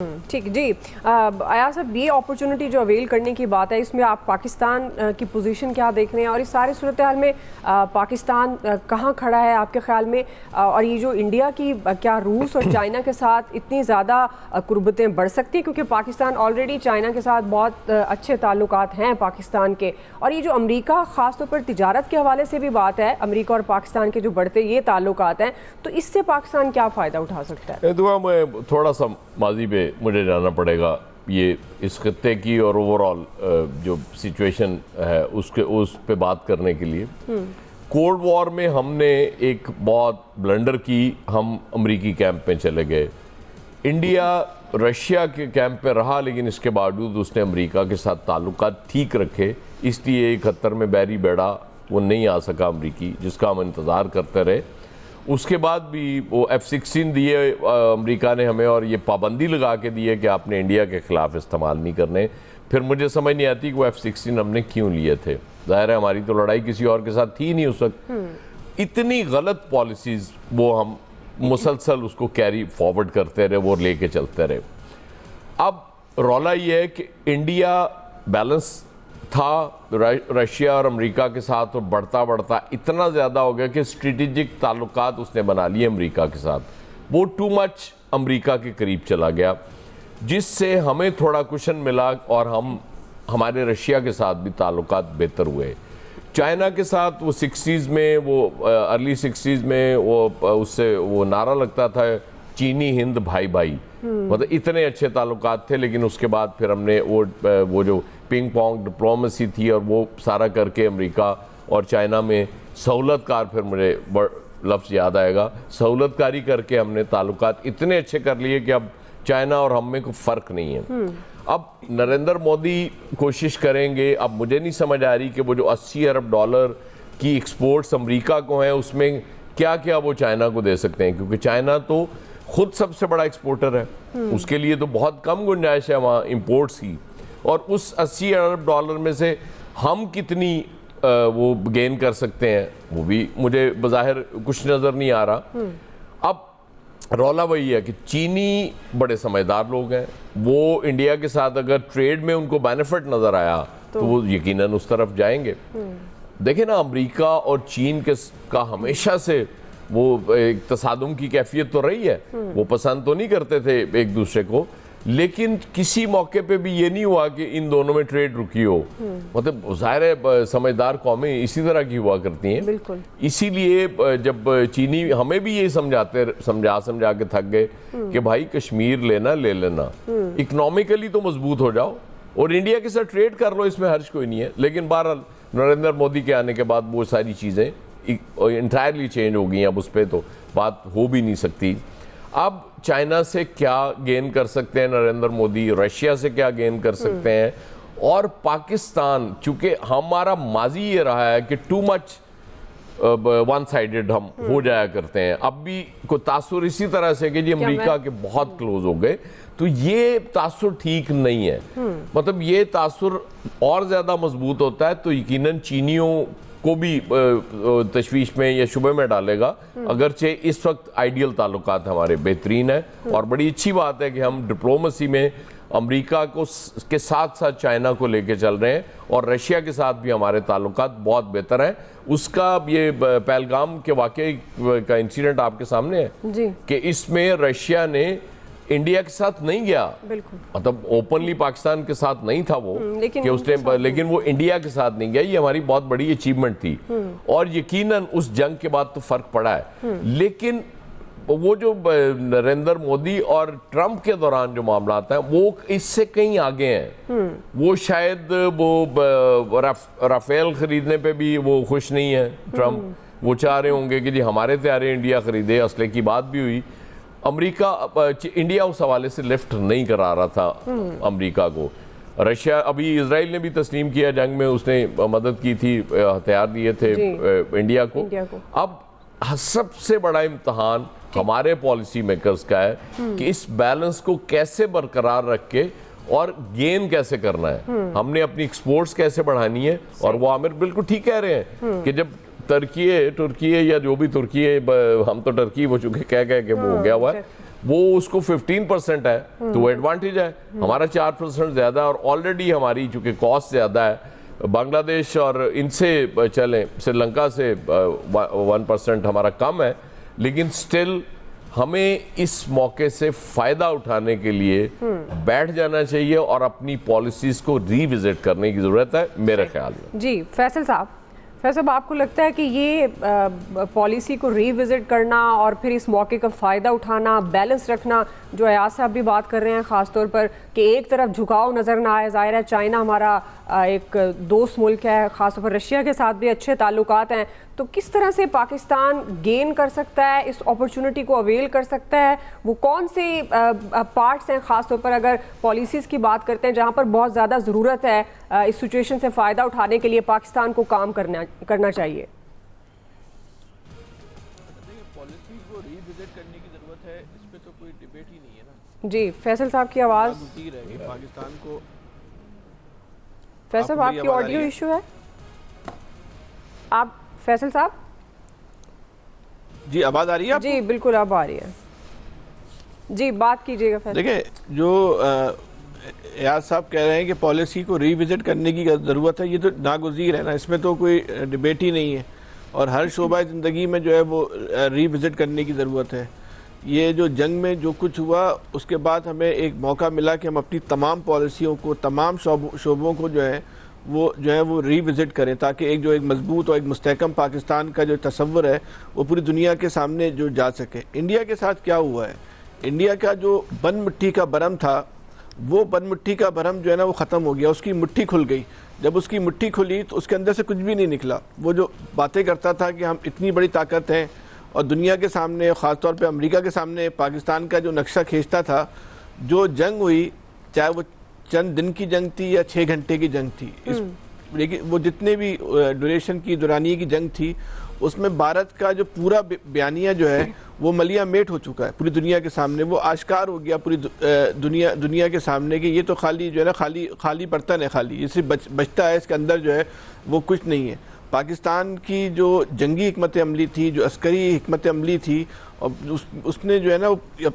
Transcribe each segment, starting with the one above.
ठीक जी। आया साहब, ये अपॉर्चुनिटी जो अवेल करने की बात है, इसमें आप पाकिस्तान की पोजीशन क्या देख रहे हैं और इस सारे सूरत हाल में पाकिस्तान कहाँ खड़ा है आपके ख्याल में? और ये जो इंडिया की क्या रूस और चाइना के साथ इतनी ज़्यादा कुर्बतें बढ़ सकती हैं, क्योंकि पाकिस्तान ऑलरेडी चाइना के साथ बहुत अच्छे ताल्लुकात हैं पाकिस्तान के, और ये जो अमरीका ख़ास तौर पर तिजारत के हवाले से भी बात है, अमरीका और पाकिस्तान के जो बढ़ते ये ताल्लुकात हैं, तो इससे पाकिस्तान क्या फ़ायदा उठा सकता है? दुआ मैं थोड़ा सा माजी पे मुझे जाना पड़ेगा, ये इस खत्ते की और ओवरऑल जो सिचुएशन है उस पे बात करने के लिए। कोल्ड वॉर में हमने एक बहुत ब्लंडर की, हम अमरीकी कैंप में चले गए। इंडिया रशिया के कैंप पे रहा, लेकिन इसके बावजूद उसने अमरीका के साथ ताल्लुकात ठीक रखे, इसलिए 71 में बैरी बेड़ा वो नहीं आ सका अमरीकी, जिसका हम इंतज़ार करते रहे। उसके बाद भी वो F-16 दिए अमेरिका ने हमें, और ये पाबंदी लगा के दिए कि आपने इंडिया के ख़िलाफ़ इस्तेमाल नहीं करने। फिर मुझे समझ नहीं आती कि वो F-16 हमने क्यों लिए थे। ज़ाहिर है हमारी तो लड़ाई किसी और के साथ थी नहीं उस वक्त। इतनी गलत पॉलिसीज़ वो हम मुसलसल उसको कैरी फॉरवर्ड करते रहे, वो लेके चलते रहे। अब रौला ये है कि इंडिया बैलेंस था रशिया और अमेरिका के साथ, और बढ़ता बढ़ता इतना ज़्यादा हो गया कि स्ट्रेटेजिक ताल्लुकात उसने बना लिए अमेरिका के साथ। वो टू मच अमेरिका के करीब चला गया, जिससे हमें थोड़ा कुशन मिला, और हमारे रशिया के साथ भी ताल्लुकात बेहतर हुए। चाइना के साथ वो 60s में, वो अर्ली 60s में वो उससे वो नारा लगता था, चीनी हिंद भाई भाई, मतलब इतने अच्छे ताल्लुकात थे। लेकिन उसके बाद फिर हमने वो जो पिंग पोंग डिप्लोमेसी थी, और वो सारा करके अमेरिका और चाइना में सहूलतकार, फिर मुझे लफ्ज़ याद आएगा, सहूलतकारी करके हमने ताल्लुकात इतने अच्छे कर लिए कि अब चाइना और हम में कोई फ़र्क नहीं है। अब नरेंद्र मोदी कोशिश करेंगे, अब मुझे नहीं समझ आ रही कि वो जो 80 अरब डॉलर की एक्सपोर्ट्स अमेरिका को हैं, उसमें क्या क्या वो चाइना को दे सकते हैं, क्योंकि चाइना तो खुद सबसे बड़ा एक्सपोर्टर है। उसके लिए तो बहुत कम गुंजाइश है वहाँ इंपोर्ट्स की, और उस 80 अरब डॉलर में से हम कितनी वो गेन कर सकते हैं, वो भी मुझे बज़ाहिर कुछ नज़र नहीं आ रहा। अब रौला वही है कि चीनी बड़े समझदार लोग हैं, वो इंडिया के साथ अगर ट्रेड में उनको बेनिफिट नज़र आया तो वो यकीनन उस तरफ जाएंगे। देखें ना, अमेरिका और चीन का हमेशा से वो एक तसादुम की कैफियत तो रही है, वो पसंद तो नहीं करते थे एक दूसरे को, लेकिन किसी मौके पे भी ये नहीं हुआ कि इन दोनों में ट्रेड रुकी हो। मतलब ज़ाहिर है समझदार कौमें इसी तरह की हुआ करती हैं। बिल्कुल। इसीलिए जब चीनी हमें भी ये समझा के थक गए कि भाई कश्मीर लेना ले लेना, इकोनॉमिकली तो मजबूत हो जाओ और इंडिया के साथ ट्रेड कर लो, इसमें हर्ज कोई नहीं है। लेकिन बहरहाल नरेंद्र मोदी के आने के बाद वो सारी चीज़ें इंटायरली चेंज हो गई। अब उस पर तो बात हो भी नहीं सकती। अब चाइना से क्या गेन कर सकते हैं नरेंद्र मोदी, रशिया से क्या गेन कर सकते हैं, और पाकिस्तान, चूंकि हमारा माजी ये रहा है कि टू मच वन साइडेड हम हो जाया करते हैं। अब भी कोई तासुर इसी तरह से कि जी अमेरिका के बहुत क्लोज हो गए, तो ये तासुर ठीक नहीं है। मतलब ये तासुर और ज़्यादा मजबूत होता है तो यकीनन चीनियों को भी तशवीश में या शुबे में डालेगा। अगरचे इस वक्त आइडियल ताल्लुकात हमारे बेहतरीन है, और बड़ी अच्छी बात है कि हम डिप्लोमेसी में अमेरिका को के साथ साथ चाइना को लेके चल रहे हैं, और रशिया के साथ भी हमारे ताल्लुकात बहुत बेहतर हैं। उसका ये पहलगाम के वाक़े का इंसिडेंट आपके सामने है जी, कि इसमें रशिया ने इंडिया के साथ नहीं गया, बिल्कुल, मतलब ओपनली पाकिस्तान के साथ नहीं था वो, कि उसने, लेकिन वो इंडिया के साथ नहीं गया। ये हमारी बहुत बड़ी अचीवमेंट थी, और यकीनन उस जंग के बाद तो फर्क पड़ा है। लेकिन वो जो नरेंद्र मोदी और ट्रंप के दौरान जो मामला हैं वो इससे कहीं आगे हैं। वो शायद वो राफेल खरीदने पे भी वो खुश नहीं है ट्रंप। वो चाह रहे होंगे कि जी हमारे तैयारे इंडिया खरीदे, असले की बात भी हुई। इंडिया उस हवाले से लिफ्ट नहीं करा रहा था अमेरिका को। रशिया, अभी इजराइल ने भी तस्लीम किया जंग में, उसने मदद की थी, हथियार दिए थे इंडिया को। अब सबसे बड़ा इम्तहान हमारे पॉलिसी मेकर्स का है कि इस बैलेंस को कैसे बरकरार रख के और गेन कैसे करना है। हमने अपनी एक्सपोर्ट्स कैसे बढ़ानी है, और वो आमिर बिल्कुल ठीक कह रहे हैं कि जब तुर्की या जो भी तुर्की, हम तो टर्की हो चुके कह के वो हो गया हुआ है, वो उसको 15% है तो वो एडवांटेज है। हमारा 4% ज़्यादा और ऑलरेडी हमारी चूँकि कॉस्ट ज़्यादा है, बांग्लादेश और इनसे चलें, श्रीलंका से 1% हमारा कम है, लेकिन स्टिल हमें इस मौके से फ़ायदा उठाने के लिए बैठ जाना चाहिए और अपनी पॉलिसीज़ को रीविज़िट करने की ज़रूरत है मेरे ख्याल में। जी फैसल साहब, आपको लगता है कि ये पॉलिसी को रीविज़िट करना और फिर इस मौके का फ़ायदा उठाना, बैलेंस रखना, जो अयाज साहब भी बात कर रहे हैं ख़ास तौर पर कि एक तरफ झुकाव नज़र ना आए, ज़ाहिर है चाइना हमारा एक दोस्त मुल्क है, ख़ास तौर पर रशिया के साथ भी अच्छे ताल्लुकात हैं, तो किस तरह से पाकिस्तान गेन कर सकता है, इस अपॉर्चुनिटी को अवेल कर सकता है? वो कौन से पार्ट्स हैं ख़ास तौर पर अगर पॉलिसीज़ की बात करते हैं जहाँ पर बहुत ज़्यादा ज़रूरत है इस सिचुएशन से फ़ायदा उठाने के लिए पाकिस्तान को काम करना चाहिए? पॉलिसी को रीविजिट करने की ज़रूरत है, इस पे तो कोई डिबेट ही नहीं है ना। जी फैसल साहब की आवाज़, पाकिस्तान को, फैसल आपकी ऑडियो इशू है, आप फैसल साहब? जी आवाज़ आ रही है आपको? जी बिल्कुल अब आ रही है, जी बात कीजिएगा फैसल। देखिए, जो एयाज साहब कह रहे हैं कि पॉलिसी को रीविजिट करने की ज़रूरत है, ये तो नागुज़ीर है ना, इसमें तो कोई डिबेट ही नहीं है और हर शोबा ज़िंदगी में जो है वो रीविजिट करने की ज़रूरत है। ये जो जंग में जो कुछ हुआ उसके बाद हमें एक मौका मिला कि हम अपनी तमाम पॉलिसियों को, तमाम शोबों को जो है वो रीविजिट करें, ताकि एक मजबूत और एक मुस्तहकम पाकिस्तान का जो तस्वर है वो पूरी दुनिया के सामने जो जा सके। इंडिया के साथ क्या हुआ है, इंडिया का जो बन मिट्टी का भरम था, वो बन मिट्टी का भरम जो है ना वो ख़त्म हो गया, उसकी मुट्ठी खुल गई। जब उसकी मुट्ठी खुली तो उसके अंदर से कुछ भी नहीं निकला। वो जो बातें करता था कि हम इतनी बड़ी ताकत हैं और दुनिया के सामने, ख़ासतौर पे अमेरिका के सामने पाकिस्तान का जो नक्शा खींचता था, जो जंग हुई, चाहे वो चंद दिन की जंग थी या 6 घंटे की जंग थी, लेकिन वो जितने भी ड्यूरेशन की दुरानिये की जंग थी, उसमें भारत का जो पूरा बयानिया जो है वो मलिया मेट हो चुका है पूरी दुनिया के सामने। वो आश्कार हो गया पूरी दुनिया के सामने कि ये तो खाली जो है ना खाली बर्तन है, खाली इससे बचता है, इसके अंदर जो है वो कुछ नहीं है। पाकिस्तान की जो जंगी हिकमत अमली थी, जो अस्करी हिकमत अमली थी, और उसने जो है ना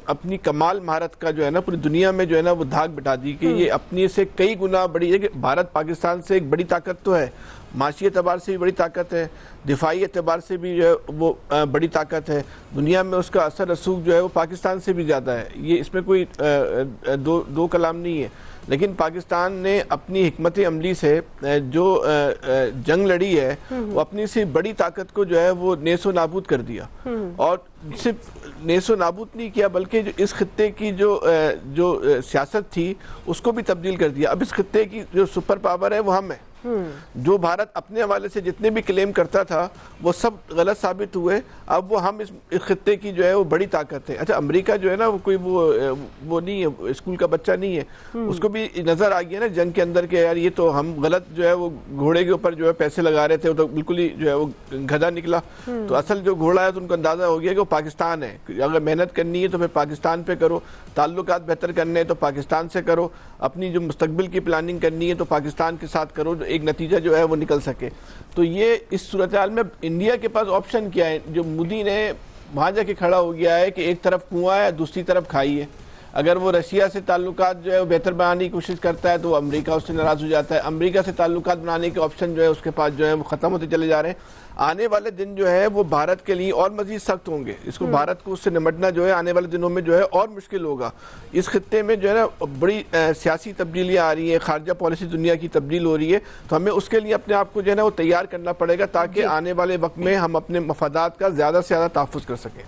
अपनी कमाल महारत का जो है ना पूरी दुनिया में जो है ना वो धाक बिठा दी कि ये अपनी से कई गुना बड़ी है। कि भारत पाकिस्तान से एक बड़ी ताकत तो है, माशी एतबार से भी बड़ी ताकत है, दिफाई एतबार से भी जो है वो बड़ी ताकत है, दुनिया में उसका असर रसूख जो है वो पाकिस्तान से भी ज़्यादा है। ये इसमें कोई दो कलाम नहीं है। लेकिन पाकिस्तान ने अपनी हिकमत अमली से जो जंग लड़ी है वो अपनी से बड़ी ताकत को जो है वो नेसो नाबूद कर दिया। और सिर्फ नेसो नाबूद नहीं किया बल्कि जो इस खित्ते की जो सियासत थी उसको भी तब्दील कर दिया। अब इस खित्ते की जो सुपर पावर है वो हम है। जो भारत अपने हवाले से जितने भी क्लेम करता था वो सब गलत साबित हुए। अब वो हम इस खित्ते की जो है वो बड़ी ताकत है। अच्छा, अमेरिका जो है ना वो कोई वो नहीं है, स्कूल का बच्चा नहीं है। उसको भी नजर आ गया ना जंग के अंदर के यार ये तो हम गलत जो है वो घोड़े के ऊपर जो है पैसे लगा रहे थे, वो तो बिल्कुल ही जो है वो गधा निकला। तो असल जो घोड़ा है तो उनको अंदाजा हो गया कि वो पाकिस्तान है। अगर मेहनत करनी है तो फिर पाकिस्तान पे करो, ताल्लुकात बेहतर करने हैं तो पाकिस्तान से करो, अपनी जो मुस्तकबिल की प्लानिंग करनी है तो पाकिस्तान के साथ करो, एक नतीजा जो है वो निकल सके। तो ये इस सूरत हाल में इंडिया के पास ऑप्शन क्या है? जो मोदी ने वहाँ जाके खड़ा हो गया है कि एक तरफ कुआं है दूसरी तरफ खाई है। अगर वो रशिया से ताल्लुकात जो है वो बेहतर बनाने की कोशिश करता है तो अमेरिका उससे नाराज़ हो जाता है। अमेरिका से ताल्लुकात बनाने के ऑप्शन जो है उसके पास जो है वो ख़त्म होते चले जा रहे हैं। आने वाले दिन जो है वो भारत के लिए और मज़ीद सख्त होंगे। इसको भारत को उससे निमटना जो है आने वाले दिनों में जो है और मुश्किल होगा। इस खित्ते में जो है ना बड़ी सियासी तब्दीलियाँ आ रही हैं, खारजा पॉलिसी दुनिया की तब्दील हो रही है। तो हमें उसके लिए अपने आप को जो है ना वो तैयार करना पड़ेगा ताकि आने वाले वक्त में हम अपने मफादात का ज़्यादा से ज़्यादा तहफ़्फ़ुज़ कर सकें।